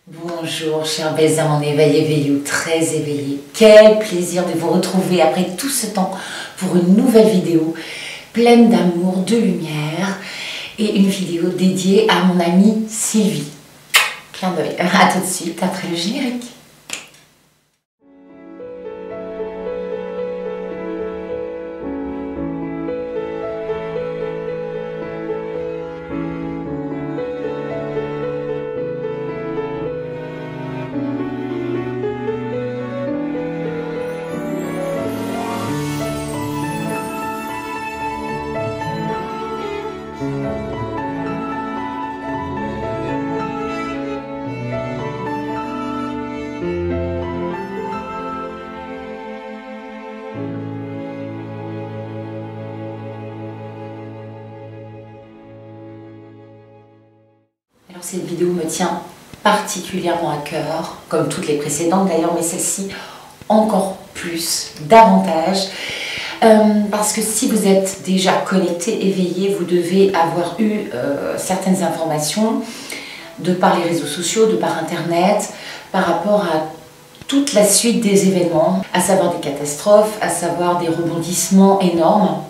Bonjour, chers belles âmes en éveil, éveillées ou très éveillées. Quel plaisir de vous retrouver après tout ce temps pour une nouvelle vidéo pleine d'amour, de lumière et une vidéo dédiée à mon amie Sylvie. Clin d'œil. À tout de suite après le générique. Alors cette vidéo me tient particulièrement à cœur, comme toutes les précédentes d'ailleurs, mais celle-ci encore plus, davantage, parce que si vous êtes déjà connecté, éveillé, vous devez avoir eu certaines informations de par les réseaux sociaux, de par internet, par rapport à toute la suite des événements, à savoir des catastrophes, à savoir des rebondissements énormes.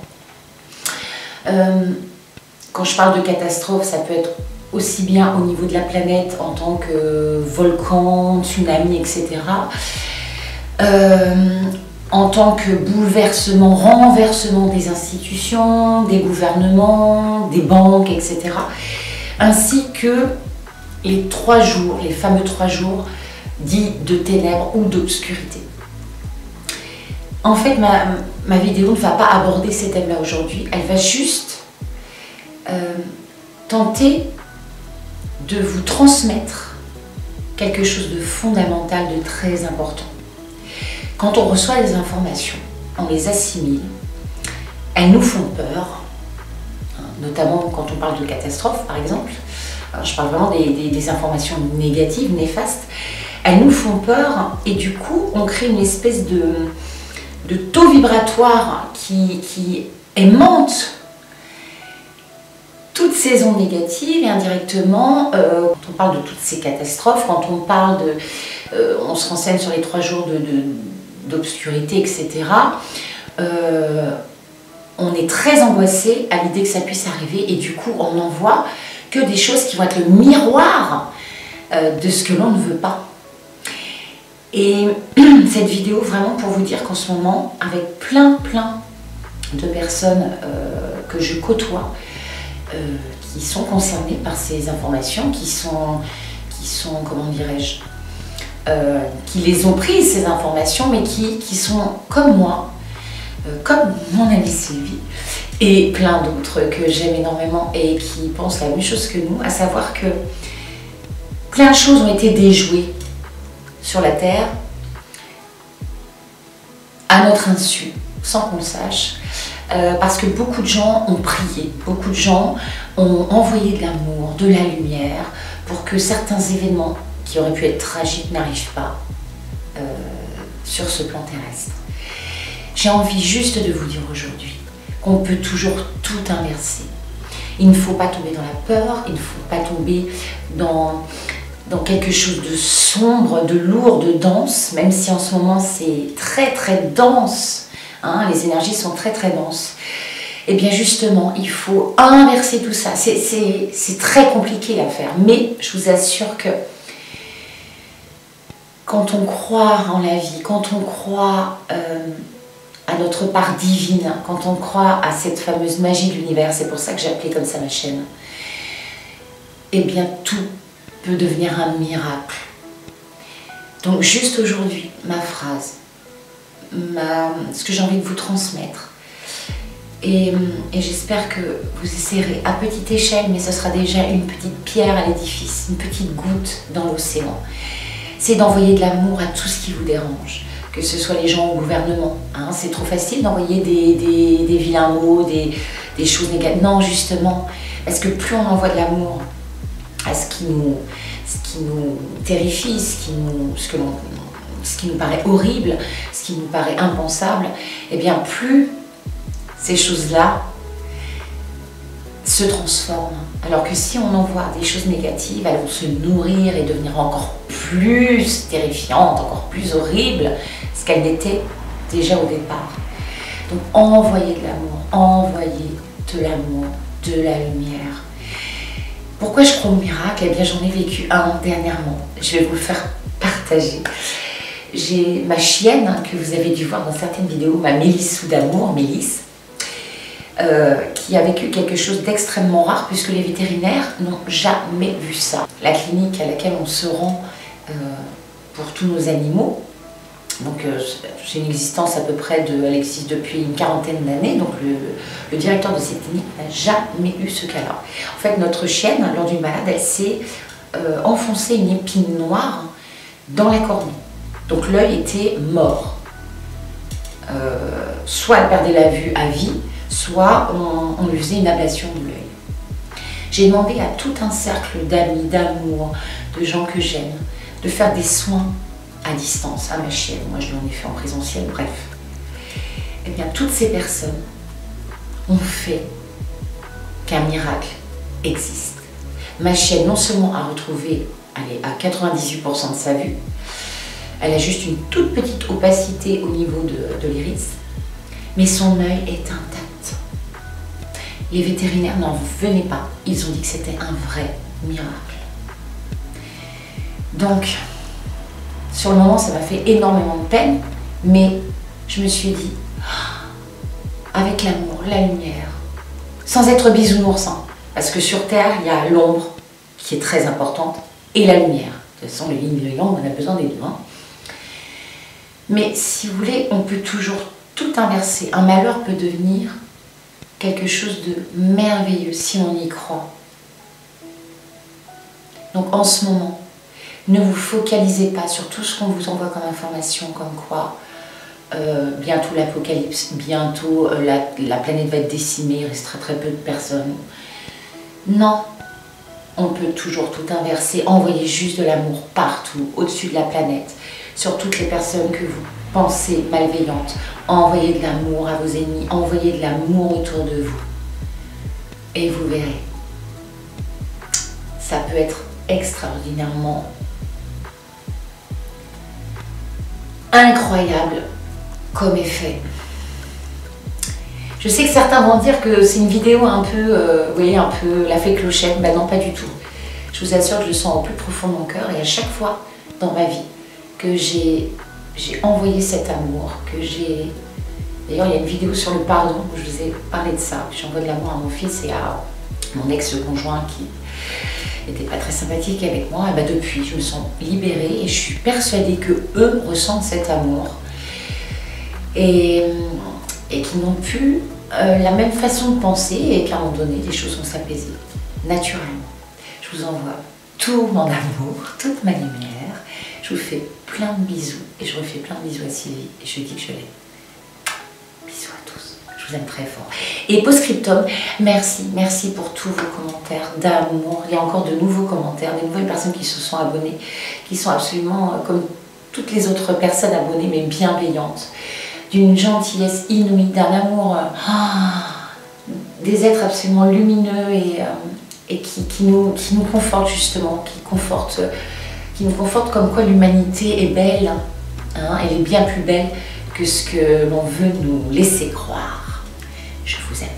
Quand je parle de catastrophe, ça peut être aussi bien au niveau de la planète en tant que volcan, tsunami, etc. En tant que bouleversement, renversement des institutions, des gouvernements, des banques, etc. Ainsi que les 3 jours, les fameux 3 jours dits de ténèbres ou d'obscurité. En fait, ma vidéo ne va pas aborder ces thèmes-là aujourd'hui, elle va juste tenter de vous transmettre quelque chose de fondamental, de très important. Quand on reçoit des informations, on les assimile, elles nous font peur, notamment quand on parle de catastrophes par exemple. Alors, je parle vraiment des informations négatives, néfastes. Elles nous font peur et du coup on crée une espèce de taux vibratoire qui aimante toutes ces ondes négatives et indirectement, quand on parle de toutes ces catastrophes, quand on parle on se renseigne sur les 3 jours d'obscurité, etc., on est très angoissé à l'idée que ça puisse arriver et du coup on n'envoie que des choses qui vont être le miroir de ce que l'on ne veut pas. Et cette vidéo, vraiment pour vous dire qu'en ce moment, avec plein de personnes que je côtoie, qui sont concernés par ces informations, qui sont comment dirais-je, qui les ont prises ces informations, mais qui sont comme moi, comme mon amie Sylvie, et plein d'autres que j'aime énormément et qui pensent la même chose que nous, à savoir que plein de choses ont été déjouées sur la Terre, à notre insu, sans qu'on le sache. Parce que beaucoup de gens ont prié, beaucoup de gens ont envoyé de l'amour, de la lumière, pour que certains événements qui auraient pu être tragiques n'arrivent pas sur ce plan terrestre. J'ai envie juste de vous dire aujourd'hui qu'on peut toujours tout inverser. Il ne faut pas tomber dans la peur, il ne faut pas tomber dans quelque chose de sombre, de lourd, de dense, même si en ce moment c'est très dense. Les énergies sont très denses. Et bien justement, il faut inverser tout ça. C'est très compliqué à faire, mais je vous assure que quand on croit en la vie, quand on croit à notre part divine, quand on croit à cette fameuse magie de l'univers, c'est pour ça que j'ai appelé comme ça ma chaîne, et bien tout peut devenir un miracle. Donc juste aujourd'hui, ma phrase, ce que j'ai envie de vous transmettre. Et j'espère que vous essayerez à petite échelle, mais ce sera déjà une petite pierre à l'édifice, une petite goutte dans l'océan. C'est d'envoyer de l'amour à tout ce qui vous dérange, que ce soit les gens au gouvernement. C'est trop facile d'envoyer des vilains mots, des choses négatives. Non, justement, parce que plus on envoie de l'amour à ce qui nous terrifie, ce qui nous paraît horrible, ce qui nous paraît impensable, et bien plus ces choses-là se transforment. Alors que si on envoie des choses négatives, elles vont se nourrir et devenir encore plus terrifiante, encore plus horrible, ce qu'elle n'était déjà au départ. Donc envoyez de l'amour, envoyez de l'amour, de la lumière. Pourquoi je crois au miracle? Eh bien j'en ai vécu un dernièrement, je vais vous le faire partager. J'ai ma chienne, hein, que vous avez dû voir dans certaines vidéos, ma Mélissou d'amour, Mélisse, qui a vécu quelque chose d'extrêmement rare puisque les vétérinaires n'ont jamais vu ça. La clinique à laquelle on se rend pour tous nos animaux, donc j'ai une existence à peu près elle existe depuis une quarantaine d'années, donc le directeur de cette clinique n'a jamais eu ce cas-là. En fait, notre chienne, lors d'une balade, elle s'est enfoncée une épine noire dans la cornée. Donc l'œil était mort. Soit elle perdait la vue à vie, soit on lui faisait une ablation de l'œil. J'ai demandé à tout un cercle d'amis, d'amour, de gens que j'aime, de faire des soins à distance à ma chienne. Moi je l'en ai fait en présentiel, bref. Et bien toutes ces personnes ont fait qu'un miracle existe. Ma chienne non seulement a retrouvé, elle est à 98% de sa vue, elle a juste une toute petite opacité au niveau de l'iris, mais son œil est intact. Les vétérinaires n'en venaient pas, ils ont dit que c'était un vrai miracle. Donc, sur le moment, ça m'a fait énormément de peine, mais je me suis dit, avec l'amour, la lumière, sans être bisounours, hein, parce que sur Terre, il y a l'ombre qui est très importante et la lumière. De toute façon, le yin et le yang, on a besoin des deux. Hein. Mais si vous voulez, on peut toujours tout inverser. Un malheur peut devenir quelque chose de merveilleux si on y croit. Donc en ce moment, ne vous focalisez pas sur tout ce qu'on vous envoie comme information, comme quoi bientôt l'apocalypse, bientôt la planète va être décimée, il restera très peu de personnes. Non, on peut toujours tout inverser, envoyer juste de l'amour partout, au-dessus de la planète, sur toutes les personnes que vous pensez malveillantes. Envoyez de l'amour à vos ennemis, envoyez de l'amour autour de vous. Et vous verrez, ça peut être extraordinairement incroyable comme effet. Je sais que certains vont dire que c'est une vidéo un peu, vous voyez, un peu la fée clochette. Ben non, pas du tout. Je vous assure que je le sens au plus profond de mon cœur et à chaque fois dans ma vie que j'ai envoyé cet amour, que j'ai... D'ailleurs, il y a une vidéo sur le pardon où je vous ai parlé de ça. J'envoie de l'amour à mon fils et à mon ex-conjoint qui n'était pas très sympathique avec moi. Et ben depuis, je me sens libérée et je suis persuadée que eux ressentent cet amour et qu'ils n'ont plus la même façon de penser et qu'à un moment donné, les choses vont s'apaiser naturellement. Je vous envoie tout mon amour, toute ma lumière. Je vous fais plein de bisous et je refais plein de bisous à Sylvie et je lui dis que je l'aime. Bisous à tous, je vous aime très fort. Et post-scriptum, merci pour tous vos commentaires d'amour. Il y a encore de nouveaux commentaires, des nouvelles personnes qui se sont abonnées, qui sont absolument comme toutes les autres personnes abonnées, mais bienveillantes, d'une gentillesse inouïe, d'un amour, des êtres absolument lumineux et qui nous confortent justement, qui nous confortent comme quoi l'humanité est belle, hein, elle est bien plus belle que ce que l'on veut nous laisser croire. Je vous aime.